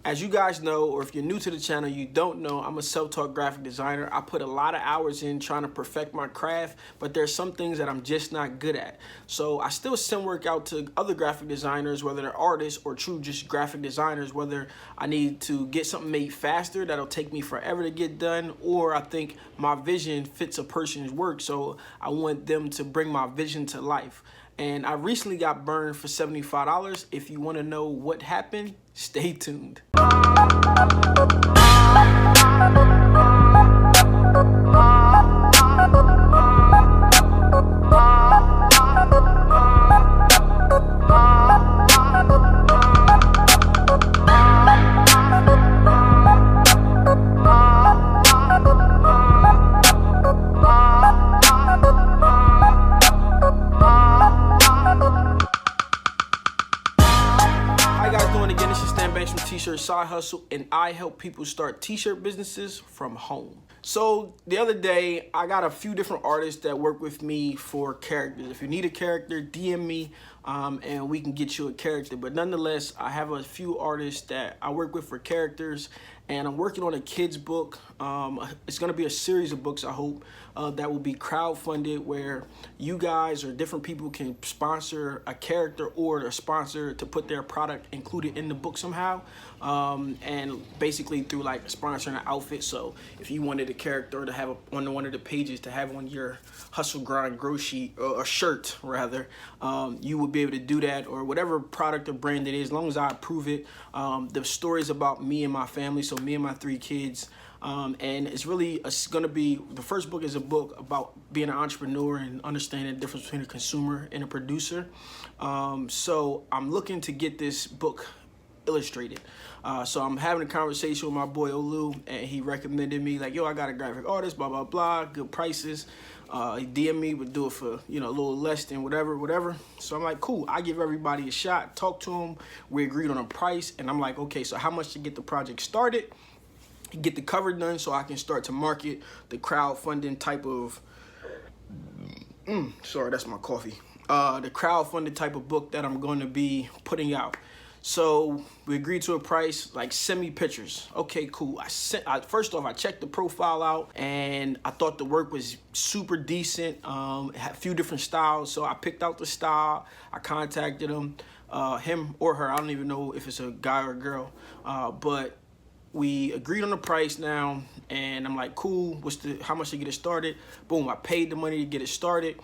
As you guys know, or if you're new to the channel, you don't know, I'm a self-taught graphic designer. I put a lot of hours in trying to perfect my craft, but there's some things that I'm just not good at. So I still send work out to other graphic designers, whether they're artists or true just graphic designers, whether I need to get something made faster that'll take me forever to get done, or I think my vision fits a person's work, so I want them to bring my vision to life. And I recently got burned for $75. If you want to know what happened, stay tuned. From T-Shirt Side Hustle, and I help people start t-shirt businesses from home. So the other day I got a few different artists that work with me for characters. If you need a character, DM me and we can get you a character. But nonetheless, I have a few artists that I work with for characters, and I'm working on a kid's book. It's going to be a series of books, I hope, that will be crowdfunded, where you guys or different people can sponsor a character or a sponsor to put their product included in the book somehow, and basically through like sponsoring an outfit. So if you wanted a character to have on one of the pages to have on your hustle grind grow sheet, or a shirt rather, you would be able to do that, or whatever product or brand it is, as long as I approve it. The story is about me and my family, so me and my 3 kids. And it's really going to be, the first book is a book about being an entrepreneur and understanding the difference between a consumer and a producer. So I'm looking to get this book illustrated. So I'm having a conversation with my boy Olu, and he recommended me, like, yo, I got a graphic artist, blah, blah, blah, good prices. He DM me, would do it for, you know, a little less than whatever. So I'm like, cool, I give everybody a shot, talk to him. We agreed on a price, and I'm like, okay, so how much to get the project started? Get the cover done so I can start to market the crowdfunding type of sorry, that's my coffee. The crowdfunded type of book that I'm going to be putting out. So we agreed to a price, like, send me pictures. Okay, cool. First off, I checked the profile out, and I thought the work was super decent. It had a few different styles, so I picked out the style. I contacted him or her. I don't even know if it's a guy or a girl, but we agreed on the price now, and I'm like, cool, how much to get it started? Boom, I paid the money to get it started,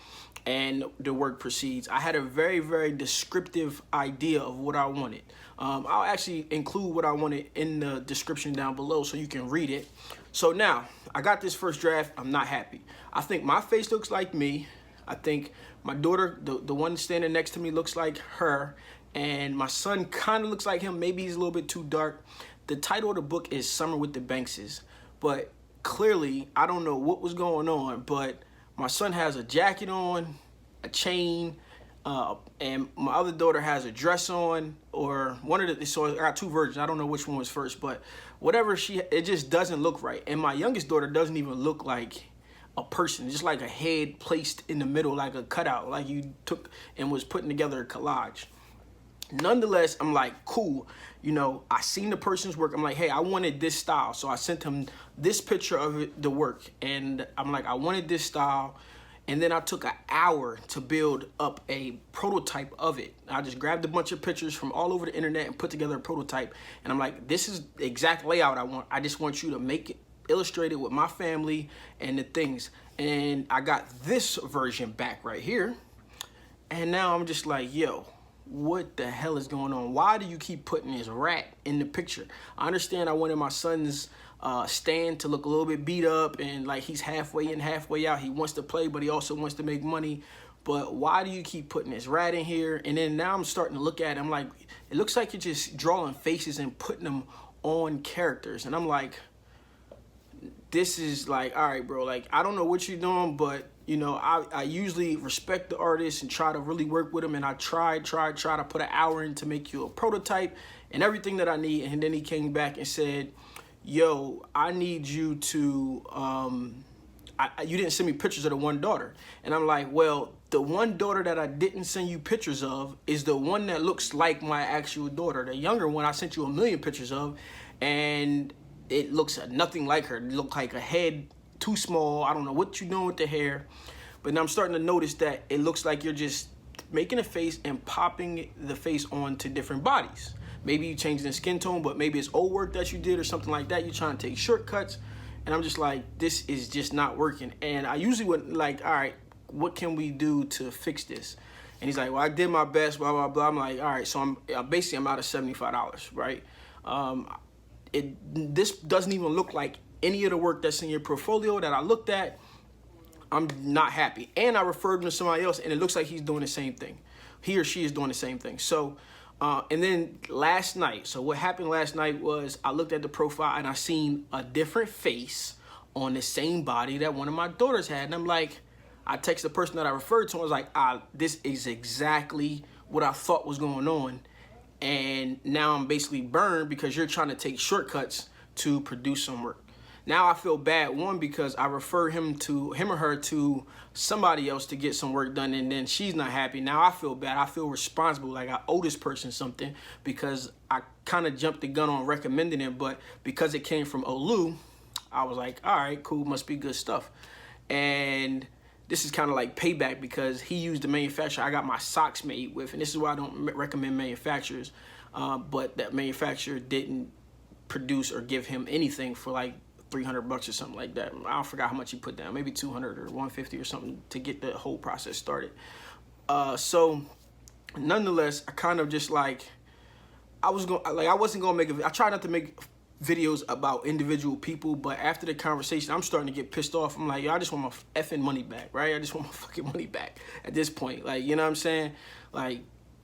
and the work proceeds. I had a very, very descriptive idea of what I wanted. I'll actually include what I wanted in the description down below so you can read it. So now, I got this first draft. I'm not happy. I think my face looks like me. I think my daughter, the one standing next to me, looks like her, and my son kind of looks like him. Maybe he's a little bit too dark. The title of the book is Summer with the Bankses, but clearly I don't know what was going on, but my son has a jacket on, a chain, and my other daughter has a dress on, or one of the, so I got 2 versions. I don't know which one was first, but whatever it just doesn't look right. And my youngest daughter doesn't even look like a person, just like a head placed in the middle, like a cutout, like you took and was putting together a collage. Nonetheless, I'm like, cool, you know, I seen the person's work. I'm like, hey, I wanted this style. So I sent him this picture of the work, and I'm like, I wanted this style. And then I took an hour to build up a prototype of it. I just grabbed a bunch of pictures from all over the internet and put together a prototype. And I'm like, this is the exact layout I want. I just want you to make it illustrated with my family and the things. And I got this version back right here. And now I'm just like, yo, what the hell is going on? Why do you keep putting this rat in the picture? I understand I wanted my son's stand to look a little bit beat up, and like he's halfway in, halfway out. He wants to play, but he also wants to make money. But why do you keep putting this rat in here? And then now I'm starting to look at it. I'm like, it looks like you're just drawing faces and putting them on characters. And I'm like, this is like, all right, bro, like, I don't know what you're doing, but you know, I usually respect the artist and try to really work with them, and I try to put an hour in to make you a prototype and everything that I need. And then he came back and said, yo, I need you to you didn't send me pictures of the one daughter. And I'm like, well, the one daughter that I didn't send you pictures of is the one that looks like my actual daughter. The younger one I sent you a million pictures of, and it looks nothing like her. It looked like a head too small. I don't know what you're doing with the hair, but now I'm starting to notice that it looks like you're just making a face and popping the face onto different bodies. Maybe you changing the skin tone, but maybe it's old work that you did or something like that. You're trying to take shortcuts, and I'm just like, this is just not working. And I usually would like, all right, what can we do to fix this? And he's like, well, I did my best, blah, blah, blah. I'm like, all right, so I'm basically I'm out of $75, right? This doesn't even look like any of the work that's in your portfolio that I looked at. I'm not happy. And I referred him to somebody else, and it looks like he's doing the same thing. He or she is doing the same thing. So, and then last night, so what happened last night was I looked at the profile and I seen a different face on the same body that one of my daughters had. And I'm like, I texted the person that I referred to, I was like, this is exactly what I thought was going on. And now I'm basically burned because you're trying to take shortcuts to produce some work. Now I feel bad, one, because I refer him or her to somebody else to get some work done, and then she's not happy. Now I feel bad. I feel responsible, like I owe this person something because I kind of jumped the gun on recommending it, but because it came from Olu, I was like, all right, cool, must be good stuff. And this is kind of like payback because he used the manufacturer I got my socks made with, and this is why I don't recommend manufacturers, but that manufacturer didn't produce or give him anything for like $300 or something like that. I forgot how much he put down, maybe 200 or 150 or something to get the whole process started. So nonetheless, I kind of just like, I wasn't gonna make I try not to make videos about individual people, but after the conversation, I'm starting to get pissed off. I'm like, yo, I just want my effing money back, right? I just want my fucking money back at this point. Like, you know what I'm saying? Like,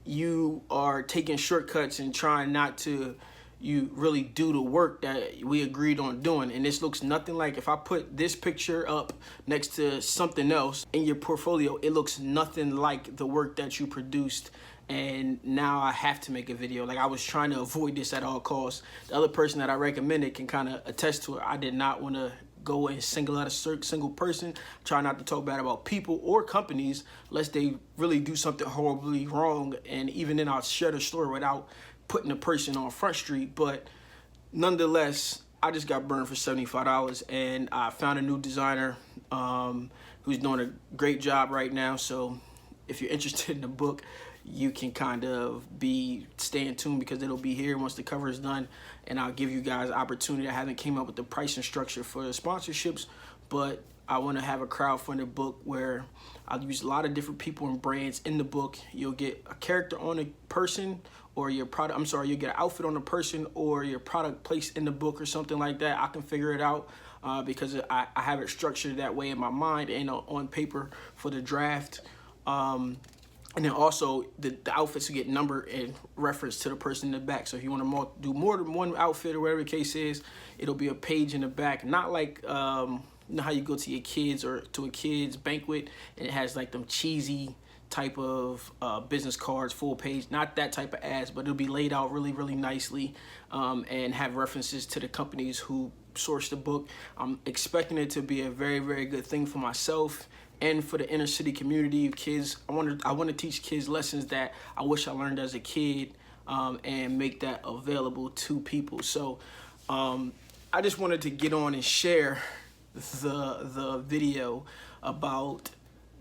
you are taking shortcuts and trying not to you really do the work that we agreed on doing. And this looks nothing like, if I put this picture up next to something else in your portfolio, it looks nothing like the work that you produced. And now I have to make a video. Like, I was trying to avoid this at all costs. The other person that I recommended can kind of attest to it. I did not want to go and single out a single person. Try not to talk bad about people or companies unless they really do something horribly wrong. And even then, I'll share the story without putting a person on Front Street. But nonetheless, I just got burned for $75, and I found a new designer who's doing a great job right now. So if you're interested in the book, you can kind of stay in tune because it'll be here once the cover is done, and I'll give you guys opportunity. I haven't came up with the pricing structure for the sponsorships, but I want to have a crowdfunded book where I'll use a lot of different people and brands in the book. You'll get a character on a person or your product. You'll get an outfit on a person or your product placed in the book or something like that. I can figure it out because I have it structured that way in my mind and on paper for the draft. And then also the outfits will get numbered and reference to the person in the back. So if you want to do more than one outfit or whatever the case is, it'll be a page in the back. Not like, you know how you go to your kids or to a kid's banquet and it has like them cheesy type of business cards, full page. Not that type of ads, but it'll be laid out really, really nicely and have references to the companies who sourced the book. I'm expecting it to be a very, very good thing for myself and for the inner city community of kids. I want to teach kids lessons that I wish I learned as a kid and make that available to people. So I just wanted to get on and share the video about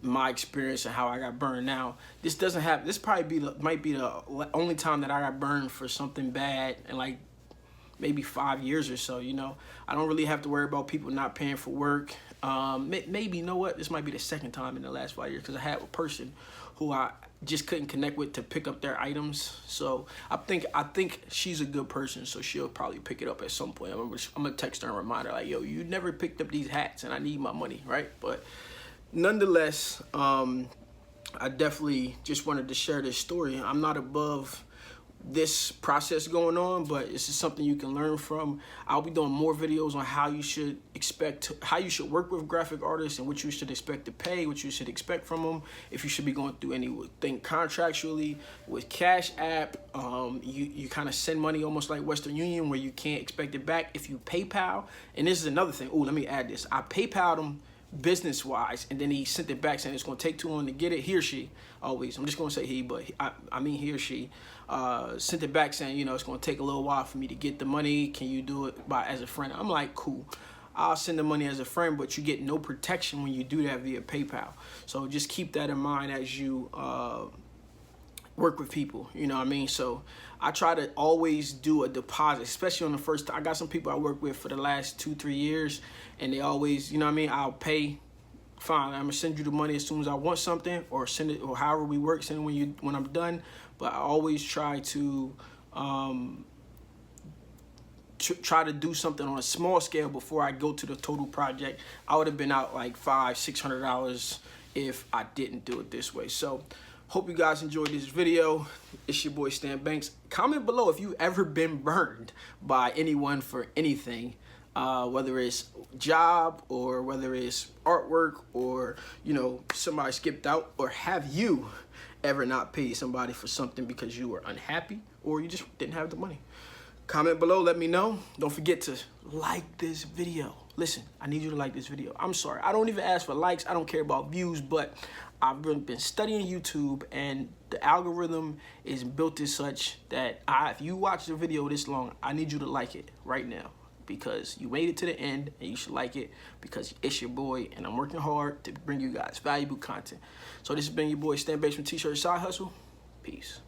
my experience and how I got burned. Now, this doesn't happen. This probably might be the only time that I got burned for something bad in like maybe 5 years or so. You know, I don't really have to worry about people not paying for work. Maybe, you know what, this might be the second time in the last 5 years because I had a person who I just couldn't connect with to pick up their items. So I think she's a good person, so she'll probably pick it up at some point. I'm gonna text her and remind her like, yo, you never picked up these hats and I need my money, right? But nonetheless, I definitely just wanted to share this story. I'm not above this process going on, but this is something you can learn from. I'll be doing more videos on how you should work with graphic artists and what you should expect to pay, what you should expect from them, if you should be going through anything contractually with Cash App. You kind of send money almost like Western Union where you can't expect it back if you PayPal. And this is another thing. Oh, let me add this. I PayPal'd them business wise, and then he sent it back saying it's going to take too long to get it. He or she, always, I'm just going to say he, but I mean he or she sent it back saying, you know, it's going to take a little while for me to get the money. Can you do it as a friend? I'm like, cool, I'll send the money as a friend, but you get no protection when you do that via PayPal. So just keep that in mind as you work with people, you know what I mean? So I try to always do a deposit, especially on the first time. I got some people I work with for the last 2-3 years, and they always, you know what I mean, I'll pay, fine, I'm gonna send you the money as soon as I want something, or send it, or however we work, send it when I'm done. But I always try to try to do something on a small scale before I go to the total project. I would have been out like $500-600 if I didn't do it this way. So hope you guys enjoyed this video. It's your boy Stan Banks. Comment below if you've ever been burned by anyone for anything, whether it's job or whether it's artwork, or, you know, somebody skipped out, or have you ever not paid somebody for something because you were unhappy or you just didn't have the money? Comment below, let me know. Don't forget to like this video. Listen, I need you to like this video. I'm sorry, I don't even ask for likes. I don't care about views, but I've been studying YouTube, and the algorithm is built as such that if you watch the video this long, I need you to like it right now, because you made it to the end, and you should like it because it's your boy, and I'm working hard to bring you guys valuable content. So this has been your boy Stan Banks from T-Shirt Side Hustle. Peace.